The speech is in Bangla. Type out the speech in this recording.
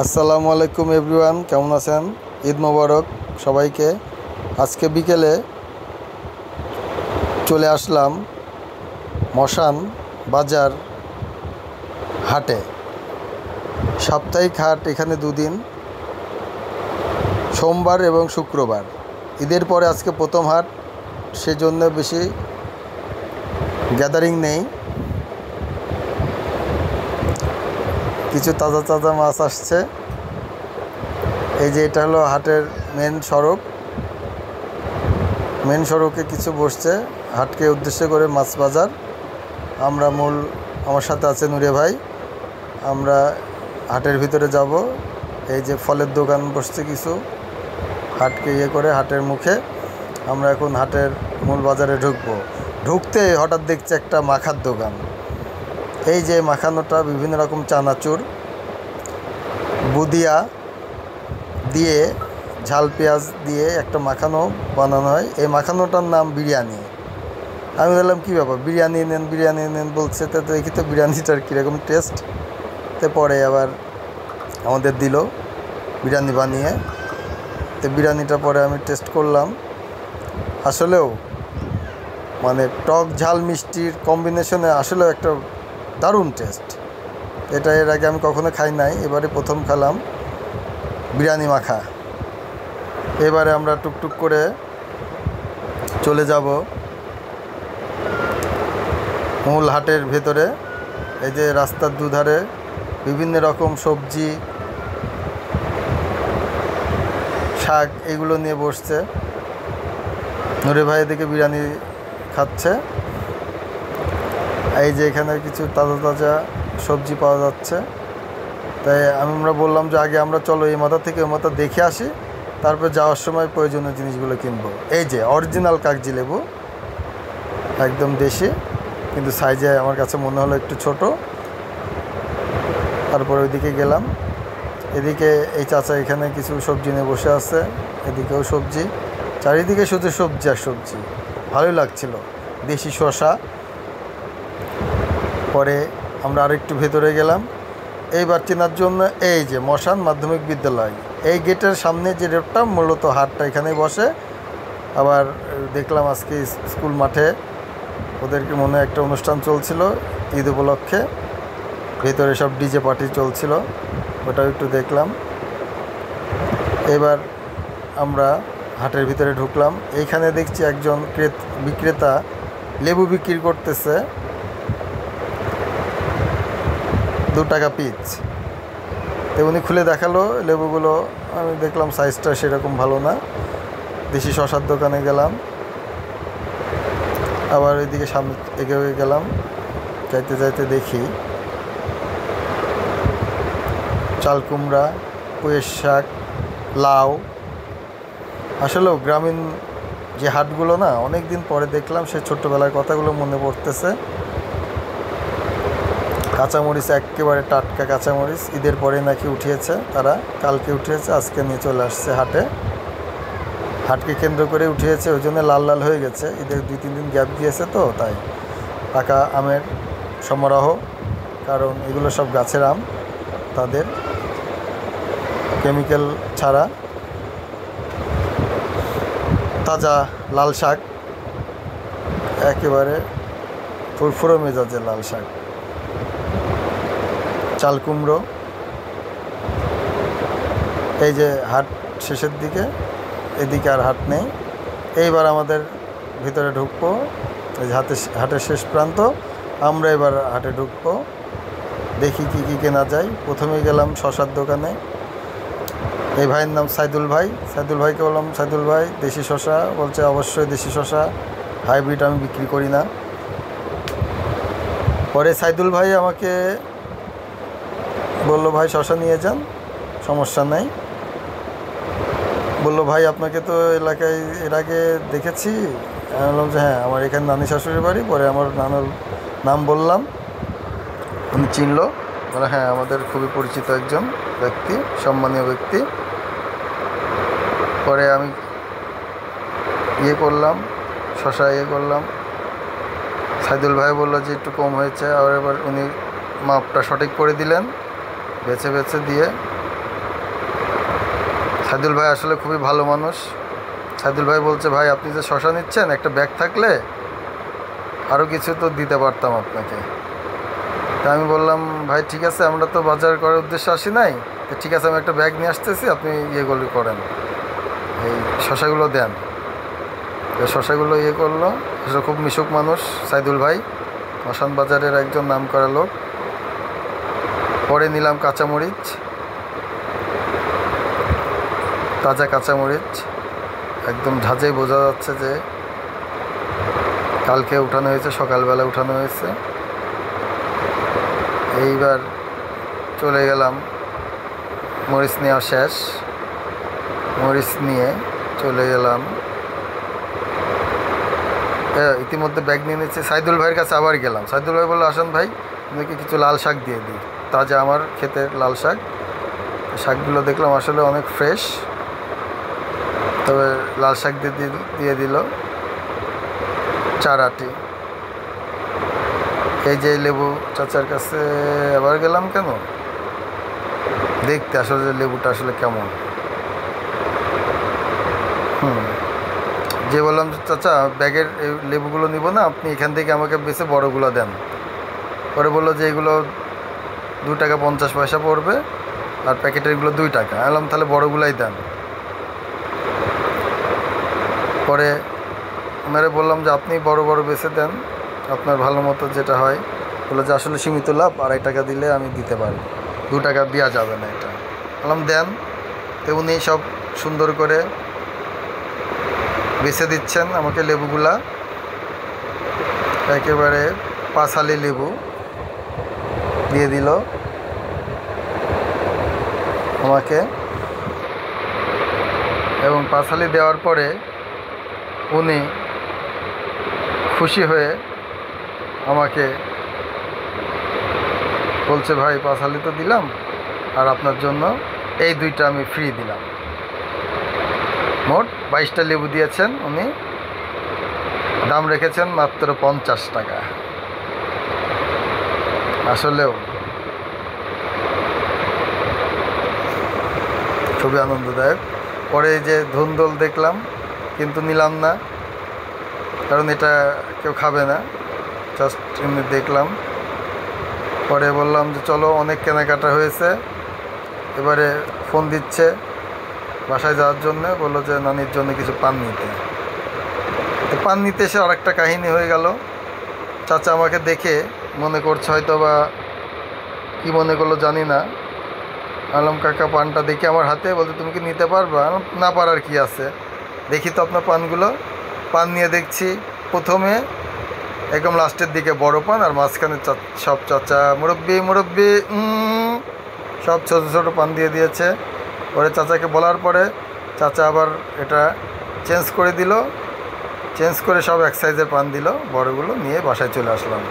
আসসালামু আলাইকুম এভরিওয়ান, কেমন আছেন? ঈদ মোবারক সবাইকে। আজকে বিকেলে চলে আসলাম মশান বাজার হাটে। সাপ্তাহিক হাট এখানে দুদিন, সোমবার এবং শুক্রবার। ঈদের পরে আজকে প্রথম হাট, সেজন্য বেশি গ্যাদারিং নেই। কিছু তাজা তাজা মাছ আসছে। এই যে এটা হলো হাটের মেন সড়কে কিছু বসছে হাটকে উদ্দেশ্য করে মাছ বাজার। আমার সাথে আছে নুরে ভাই। আমরা হাটের ভিতরে যাব। এই যে ফলের দোকান বসছে কিছু, হাটকে করে হাটের মুখে। আমরা এখন হাটের মূল বাজারে ঢুকতে হঠাৎ দেখছি একটা মাখার দোকান। এই যে মাখানোটা বিভিন্ন রকম চানাচুর, বুদিয়া দিয়ে, ঝাল পেঁয়াজ দিয়ে একটা মাখানো বানানো হয়। এই মাখানোটার নাম বিরিয়ানি। আমি বললাম কী ব্যাপার, বিরিয়ানি নেন বলছে। তো দেখি তো বিরিয়ানিটার কীরকম টেস্ট। তো পরে আবার আমাদের দিল বিরিয়ানি বানিয়ে। তো বিরিয়ানিটা পরে আমি টেস্ট করলাম। আসলেও মানে টক ঝাল মিষ্টির কম্বিনেশনে আসলেও একটা দারুণ টেস্ট। এটা এর আগে আমি কখনো খাই নাই, এবারে প্রথম খেলাম বিরিয়ানি মাখা। এবারে আমরা টুকটুক করে চলে যাব মূল হাটের ভেতরে। এই যে রাস্তার দুধারে বিভিন্ন রকম সবজি, শাক এগুলো নিয়ে বসছে। নুরে ভাই এদিকে বিরিয়ানি খাচ্ছে। এই যে এখানে কিছু তাজা তাজা সবজি পাওয়া যাচ্ছে। তাই আমরা বললাম যে আগে আমরা চলো এই মাথা থেকে ওই মাথা দেখে আসি, তারপর যাওয়ার সময় প্রয়োজনীয় জিনিসগুলো কিনবো। এই যে অরিজিনাল কাগজি লেবু, একদম দেশি, কিন্তু সাইজে আমার কাছে মনে হলো একটু ছোট। তারপর ওইদিকে গেলাম। এদিকে এই চাচা এখানে কিছু সবজি নিয়ে বসে আছে, এদিকেও সবজি, চারিদিকে শুধু সবজি আর সবজি। ভালোই লাগছিল, দেশি শসা। পরে আমরা আরেকটু ভেতরে গেলাম এইবার চেনার জন্য। এই যে মশান মাধ্যমিক বিদ্যালয়, এই গেটের সামনে যে রোডটা, মূলত হাটটা এখানেই বসে। আবার দেখলাম আজকে স্কুল মাঠে ওদেরকে মনে একটা অনুষ্ঠান চলছিল ঈদ উপলক্ষে, ভেতরে সব ডিজে পার্টি চলছিল, ওটাও একটু দেখলাম। এবার আমরা হাটের ভিতরে ঢুকলাম। এইখানে দেখছি একজন বিক্রেতা লেবু বিক্রি করতেছে 2 টাকা পিস। তো উনি খুলে দেখালো লেবুগুলো। আমি দেখলাম সাইজটা সেরকম ভালো না। দেশি শশার দোকানে গেলাম, আবার ওইদিকে সামনে এগিয়ে গেলাম। যাইতে যাইতে দেখি চাল কুমড়া, পুঁইয়ের শাক, লাউ। আসলেও গ্রামীণ যে হাটগুলো না, অনেক দিন পরে দেখলাম, সে ছোট্টবেলার কথাগুলো মনে পড়তেছে। কাঁচামরিচ, একেবারে টাটকা কাঁচামরিচ, ঈদের পরে নাকি উঠিয়েছে তারা, কালকে উঠিয়েছে, আজকে নিয়ে চলে আসছে হাটে। হাটকে কেন্দ্র করে উঠিয়েছে, ওই জন্য লাল লাল হয়ে গেছে। ঈদের 2-3 দিন গ্যাপ দিয়েছে, তো তাই। পাকা আমের সমারোহ, কারণ এগুলো সব গাছের আম, তাদের কেমিক্যাল ছাড়া। তাজা লাল শাক, একেবারে ফুরফুরো মেজাজের লাল শাক, চাল কুমড়ো। এই যে হাট শেষের দিকে, এদিকে আর হাট নেই। এইবার আমাদের ভিতরে ঢুকবো, এই যে হাটের শেষ প্রান্ত। আমরা এবার হাটে ঢুকবো, দেখি কি কি কেনা যায়। প্রথমে গেলাম শশার দোকানে। এই ভাইয়ের নাম সাইদুল ভাই। সাইদুল ভাইকে বললাম, সাইদুল ভাই দেশি শশা? বলছে অবশ্যই দেশি শশা, হাইব্রিড আমি বিক্রি করি না। পরে সাইদুল ভাই আমাকে বললো, ভাই শশা নিয়ে যান, সমস্যা নেই। বললো, ভাই আপনাকে তো এলাকায় এর আগে দেখেছি। আমি বললাম যে হ্যাঁ, আমার এখানে নানি শাশুড়ির বাড়ি। পরে আমার নানুর নাম বললাম, উনি চিনলো, বলে হ্যাঁ, আমাদের খুবই পরিচিত একজন ব্যক্তি, সম্মানীয় ব্যক্তি। পরে আমি করলাম, শশা করলাম। সাইদুল ভাই বললো যে একটু কম হয়েছে। আর এবার উনি মাপটা সঠিক করে দিলেন, বেছে বেছে দিয়ে সাইদুল ভাই আসলে খুবই ভালো মানুষ। সাইদুল ভাই বলছে, ভাই আপনি যে শশা নিচ্ছেন, একটা ব্যাগ থাকলে আরও কিছু তো দিতে পারতাম আপনাকে। তা আমি বললাম, ভাই ঠিক আছে, আমরা তো বাজার করার উদ্দেশ্যে আসি নাই, তো ঠিক আছে আমি একটা ব্যাগ নিয়ে আসতেছি, আপনি ইয়েগুলো করেন, এই শশাগুলো দেন। তো শশাগুলো ইয়ে করলো। আসলে খুব মিশুক মানুষ সাইদুল ভাই, মশান বাজারের একজন নাম করা লোক। পরে নিলাম কাঁচামরিচ, তাজা কাঁচামরিচ, একদম ঝাঁঝেই বোঝা যাচ্ছে যে কালকে উঠানো হয়েছে, সকালবেলা উঠানো হয়েছে। এইবার চলে গেলাম, মরিচ নেওয়া শেষ, মরিচ নিয়ে চলে গেলাম। ইতিমধ্যে ব্যাগ নিয়ে নিচ্ছি, সাইদুল ভাইয়ের কাছে আবার গেলাম। সাইদুল ভাই বললো, আসেন ভাই আপনাকে কিছু লাল শাক দিয়ে দিই, তাজা আমার ক্ষেতের লাল শাক। শাকগুলো দেখলাম আসলে অনেক ফ্রেশ, তবে লাল শাক দিয়ে দিল 4 আটি। এই যে লেবু চাচার কাছে আবার গেলাম কেন, দেখতে আসলে যে লেবুটা আসলে কেমন। যে বললাম, চাচা ব্যাগের এই লেবুগুলো নিব না, আপনি এখান থেকে আমাকে বেছে বড়গুলো দেন। পরে বললো যে এগুলো 2 টাকা 50 পয়সা পড়বে, আর প্যাকেটের এগুলো 2 টাকা। বললাম তাহলে বড়গুলাই দেন। পরে ওনারে বললাম যে আপনি বড় বড় বেছে দেন, আপনার ভালো মতো যেটা হয়। বললো যে আসলে সীমিত লাভ, 2.5 টাকা দিলে আমি দিতে পারি, 2 টাকা দেওয়া যাবে না এটা। বললাম দেন। তো উনি সব সুন্দর করে বেছে দিচ্ছেন আমাকে লেবুগুলা, একেবারে 5 হালি লেবু দিয়ে দিল আমাকে। এবং 5 হালি দেওয়ার পরে উনি খুশি হয়ে আমাকে বলছে, ভাই 5 হালি তো দিলাম, আর আপনার জন্য এই 2টা আমি ফ্রি দিলাম। মোট 22টা লেবু দিয়েছেন উনি, দাম রেখেছেন মাত্র 50 টাকা। আসলেও খুবই আনন্দদায়ক। পরে যে ধুন্দল দেখলাম, কিন্তু নিলাম না, কারণ এটা কেউ খাবে না, জাস্ট এমনি দেখলাম। পরে বললাম যে চলো, অনেক কেনাকাটা হয়েছে, এবারে ফোন দিচ্ছে বাসায় যাওয়ার জন্য, বললো যে নানির জন্য কিছু পান নিতে। তো পান নিতে এসে আরেকটা কাহিনী হয়ে গেল। চাচা আমাকে দেখে মনে করছে হয়তো বা কী মনে করলো জানি না। বললাম, কাকা পানটা দেখি আমার হাতে, বলতে তুমি কি নিতে পারবা? না পারার কি আছে, দেখি তো আপনার পানগুলো। পান নিয়ে দেখছি, প্রথমে একদম লাস্টের দিকে বড় পান, আর মাঝখানে সব চাচা মুরব্বি মুরব্বি সব ছোটো ছোটো পান দিয়ে দিয়েছে। পরে চাচাকে বলার পরে চাচা আবার এটা চেঞ্জ করে দিল, চেঞ্জ করে সব এক সাইজের পান দিল, বড়গুলো নিয়ে বাসায় চলে আসলাম।